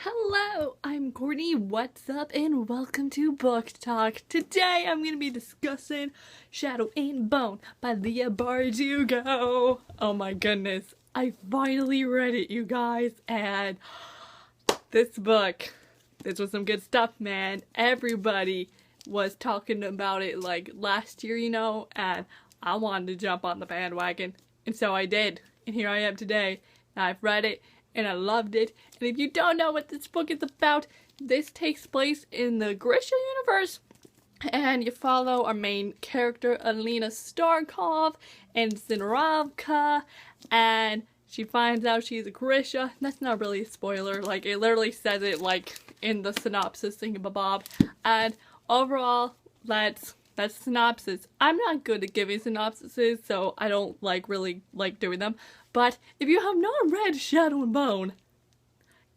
Hello, I'm Courtney, what's up, and welcome to Book Talk. Today I'm going to be discussing Shadow and Bone by Leigh Bardugo. Oh my goodness, I finally read it, you guys, and this book, this was some good stuff, man. Everybody was talking about it like last year, you know, and I wanted to jump on the bandwagon, and so I did, and here I am today. I've read it, and I loved it. And if you don't know what this book is about, this takes place in the Grisha universe, and you follow our main character, Alina Starkov, and Zinarovka, and she finds out she's a Grisha. That's not really a spoiler, like, it literally says it, like, in the synopsis thingamabob, and overall, that's synopsis. I'm not good at giving synopsises, so I don't really like doing them. But if you have not read Shadow and Bone,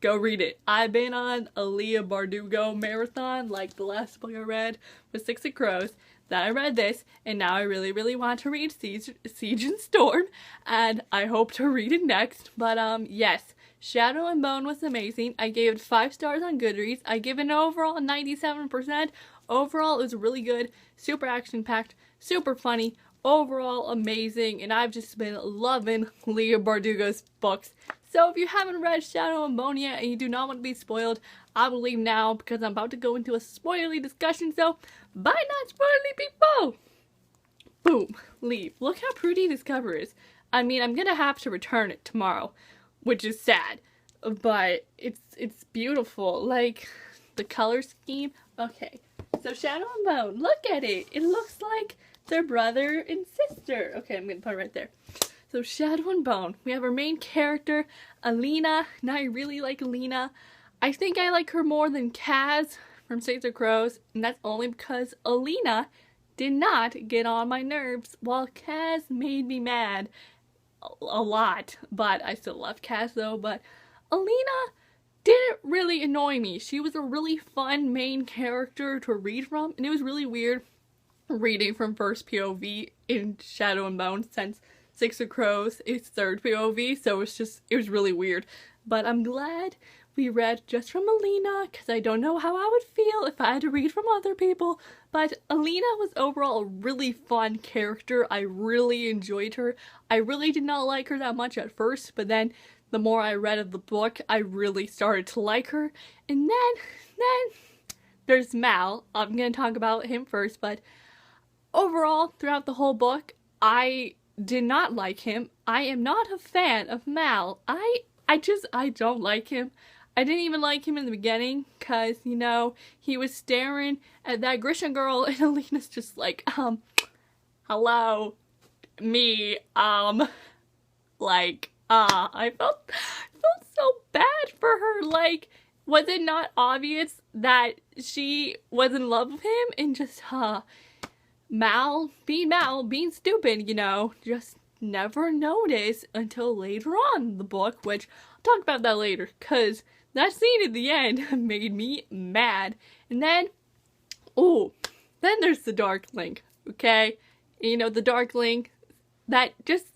go read it. I've been on a Leigh Bardugo marathon, like the last book I read was Six of Crows. Then I read this, and now I really want to read Siege and Storm, and I hope to read it next. But yes, Shadow and Bone was amazing. I gave it 5 stars on Goodreads. I give it an overall 97%. Overall, it was really good, super action-packed, super funny, overall amazing, and I've just been loving Leigh Bardugo's books. So if you haven't read Shadow and Bone yet and you do not want to be spoiled, I will leave now because I'm about to go into a spoilery discussion, so bye not spoilery people! Boom, leave. Look how pretty this cover is. I mean, I'm gonna have to return it tomorrow, which is sad, but it's beautiful. Like, the color scheme, okay. So Shadow and Bone, look at it. It looks like their brother and sister. Okay, I'm gonna put it right there. So Shadow and Bone, we have our main character, Alina, and I really like Alina. I think I like her more than Kaz from Six of Crows, and that's only because Alina did not get on my nerves, while Kaz made me mad a lot. But I still love Kaz though, but Alina didn't really annoy me. She was a really fun main character to read from, and it was really weird reading from first POV in Shadow and Bone since Six of Crows is third POV, so it was really weird. But I'm glad we read just from Alina, because I don't know how I would feel if I had to read from other people. But Alina was overall a really fun character. I really enjoyed her. I really did not like her that much at first, but then the more I read of the book, I really started to like her. And then there's Mal. I'm gonna talk about him first, but overall, throughout the whole book, I did not like him. I am not a fan of Mal. I don't like him. I didn't even like him in the beginning, cause, you know, he was staring at that Grisha girl, and Alina's just like, hello, me, I felt so bad for her. Like, was it not obvious that she was in love with him? And just, Mal, being stupid, you know, just never noticed until later on in the book, which I'll talk about that later, because that scene at the end made me mad. And then, then there's the Darkling, okay? You know, the Darkling, that just,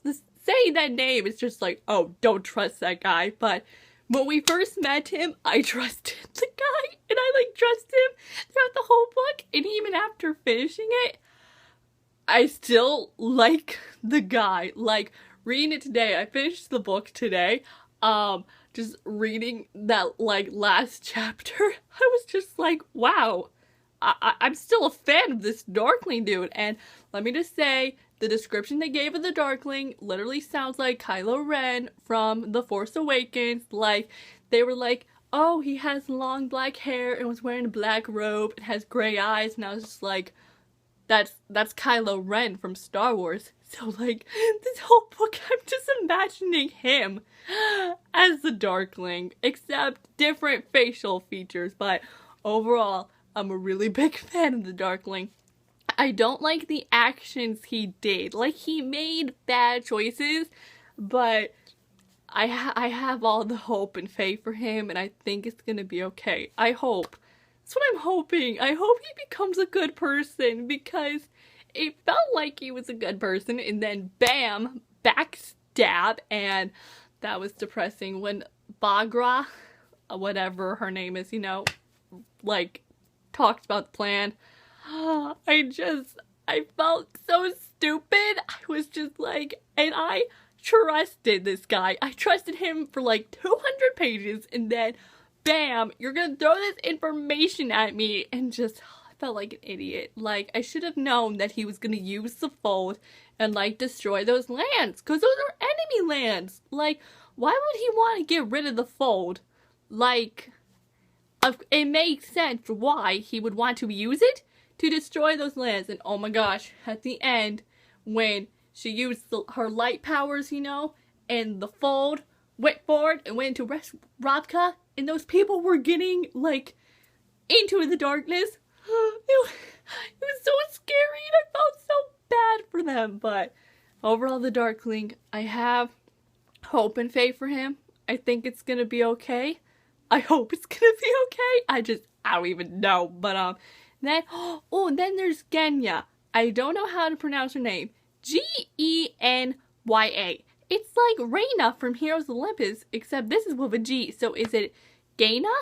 saying that name is just like, oh, don't trust that guy. But when we first met him, I trusted the guy, and I trusted him throughout the whole book, and even after finishing it, I still like the guy. Like, reading it today, I finished the book today, just reading that, last chapter, I was just like, wow, I'm still a fan of this Darkling dude. And let me just say, the description they gave of the Darkling literally sounds like Kylo Ren from The Force Awakens. Like, they were like, oh, he has long black hair and was wearing a black robe and has gray eyes, and I was just like, that's Kylo Ren from Star Wars. So, like, this whole book, I'm just imagining him as the Darkling, except different facial features. But overall, I'm a really big fan of the Darkling. I don't like the actions he did. Like, he made bad choices, but I have all the hope and faith for him, and I think it's gonna be okay. I hope. That's what I'm hoping. I hope he becomes a good person, because it felt like he was a good person, and then bam, backstab, and that was depressing. When Bagra whatever her name is, you know, like, talked about the plan. I felt so stupid. I was just like, and I trusted this guy. I trusted him for like 200 pages, and then bam, you're gonna throw this information at me, and just, I felt like an idiot. Like, I should have known that he was gonna use the fold and like destroy those lands, because those are enemy lands. Like, why would he want to get rid of the fold? Like, it makes sense why he would want to use it to destroy those lands. And oh my gosh, at the end, when she used her light powers, you know, and the fold went forward and went into Ravka, and those people were getting, like, into the darkness. It was so scary, and I felt so bad for them. But overall, the Darkling, I have hope and faith for him. I think it's gonna be okay. I hope it's gonna be okay. I don't even know. But, then, oh, then there's Genya. I don't know how to pronounce her name. Genya. It's like Reina from Heroes of Olympus, except this is with a G. So is it Genya?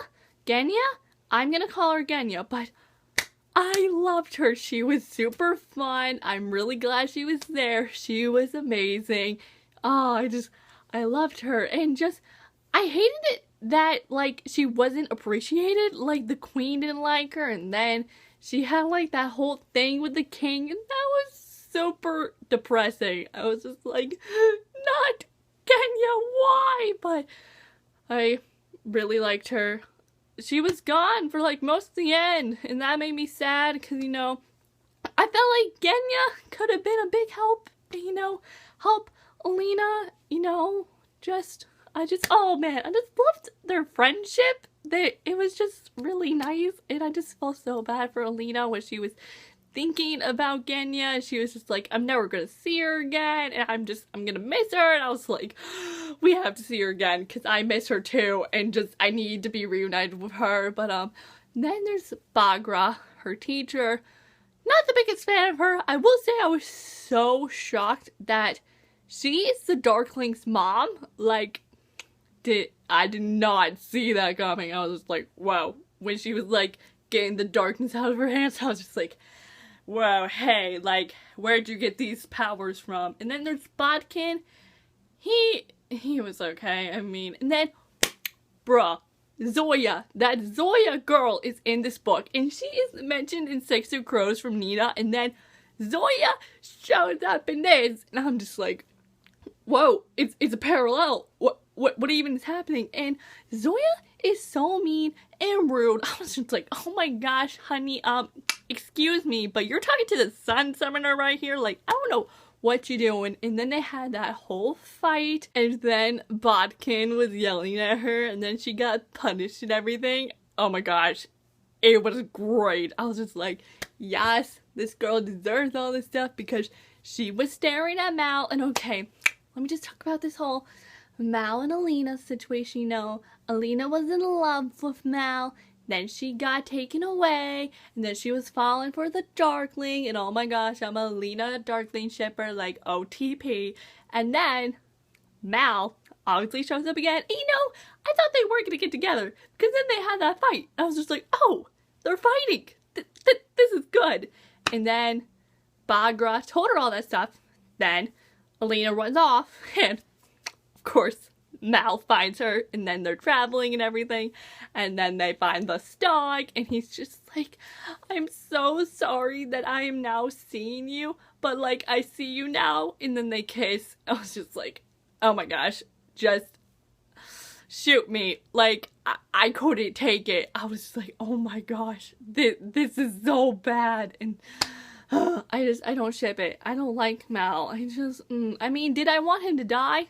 Genya? I'm gonna call her Genya, but I loved her. She was super fun. I'm really glad she was there. She was amazing. Oh, I loved her. And just, I hated it that, like, she wasn't appreciated. Like, the queen didn't like her, and then she had, like, that whole thing with the king, and that was super depressing. I was just like, not Kenya, why? But I really liked her. She was gone for, like, most of the end, and that made me sad, because, you know, I felt like Genya could have been a big help, you know, help Alina, you know, oh man, I just loved their friendship. It was just really nice, and I just felt so bad for Alina when she was thinking about Genya, and she was just like, I'm never gonna see her again, and I'm gonna miss her. And I was like, we have to see her again, because I miss her too, and I need to be reunited with her. But then there's Baghra, her teacher. Not the biggest fan of her. I will say I was so shocked that she is the Darkling's mom. Like, I did not see that coming. I was just like, wow. When she was like getting the darkness out of her hands, I was just like, wow, hey, like, where'd you get these powers from? And then there's Bodkin. He was okay, I mean. And then, bruh, Zoya. That Zoya girl is in this book, and she is mentioned in Six of Crows from Nina, and then Zoya shows up in this, and I'm just like, whoa, it's a parallel. What even is happening? And Zoya is so mean and rude. I was just like, oh my gosh, honey, excuse me, but you're talking to the Sun Summoner right here? Like, I don't know what you're doing. And then they had that whole fight, and then Bodkin was yelling at her, and then she got punished and everything. Oh my gosh, it was great. I was just like, yes, this girl deserves all this stuff, because she was staring at Mal. And okay, let me just talk about this whole Mal and Alina situation. You know, Alina was in love with Mal, then she got taken away, and then she was falling for the Darkling, and oh my gosh, I'm a Alina Darkling shipper, like OTP. And then Mal obviously shows up again, and you know, I thought they weren't gonna get together, because then they had that fight. I was just like, oh, they're fighting. This is good. And then Baghra told her all that stuff. Then Alina runs off, and of course, Mal finds her, and then they're traveling and everything, and then they find the stock, and he's just like, I'm so sorry that I am now seeing you, but like, I see you now. And then they kiss. I was just like, oh my gosh, just shoot me. Like, I couldn't take it. I was just like, oh my gosh, this is so bad. And I don't ship it. I don't like Mal. I mean, did I want him to die?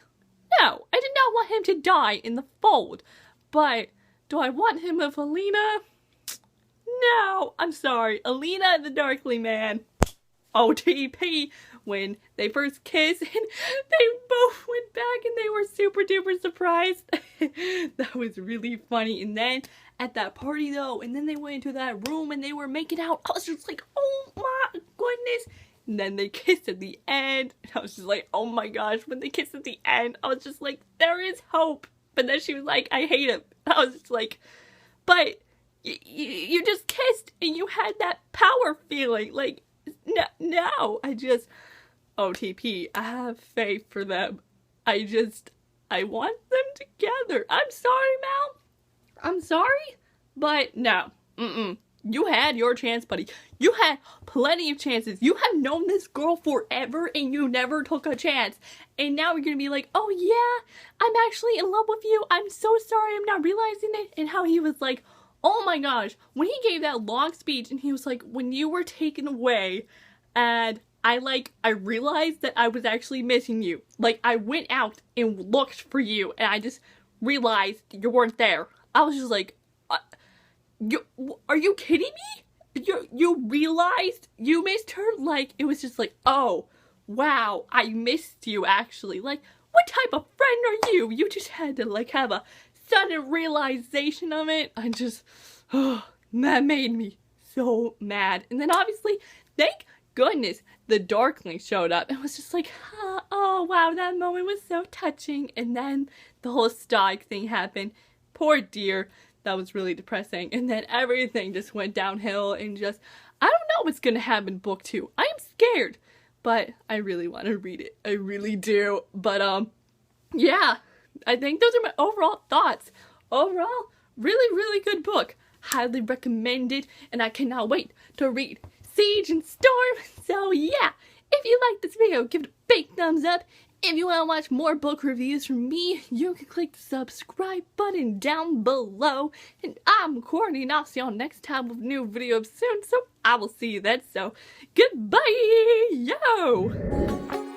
No, I did not want him to die in the fold. But do I want him with Alina? No, I'm sorry. Alina and the Darkling man. OTP. When they first kissed, and they both went back, and they were super duper surprised. That was really funny. And then at that party though, and then they went into that room and they were making out. I was just like, oh my goodness. And then they kissed at the end, and I was just like, oh my gosh, when they kissed at the end, I was just like, there is hope. But then she was like, I hate him. I was just like, but you just kissed and you had that power feeling. Like, no, OTP, I have faith for them. I want them together. I'm sorry, Mal. I'm sorry, but no. You had your chance, buddy. You had plenty of chances. You have known this girl forever and you never took a chance. And now you're gonna be like, oh yeah, I'm actually in love with you. I'm so sorry, I'm not realizing it. And how he was like, oh my gosh, when he gave that long speech and he was like, when you were taken away and I realized that I was actually missing you. Like, I went out and looked for you and I just realized you weren't there. I was just like, are you kidding me? You realized you missed her? Like, it was just like, oh, wow, I missed you actually. Like, what type of friend are you? You just had to like have a sudden realization of it. That made me so mad. And then obviously, thank goodness, the Darkling showed up. It was just like, oh wow, that moment was so touching. And then the whole Stoic thing happened. Poor dear. That was really depressing. And then everything just went downhill and I don't know what's gonna happen in book 2. I am scared, but I really want to read it. I really do. But yeah, I think those are my overall thoughts. Overall, really, really good book. Highly recommended, and I cannot wait to read Siege and Storm. So yeah, if you like this video, give it a big thumbs up. If you want to watch more book reviews from me, you can click the subscribe button down below. And I'm Courtney, and I'll see y'all next time with new videos soon. So I will see you then. So goodbye, yo!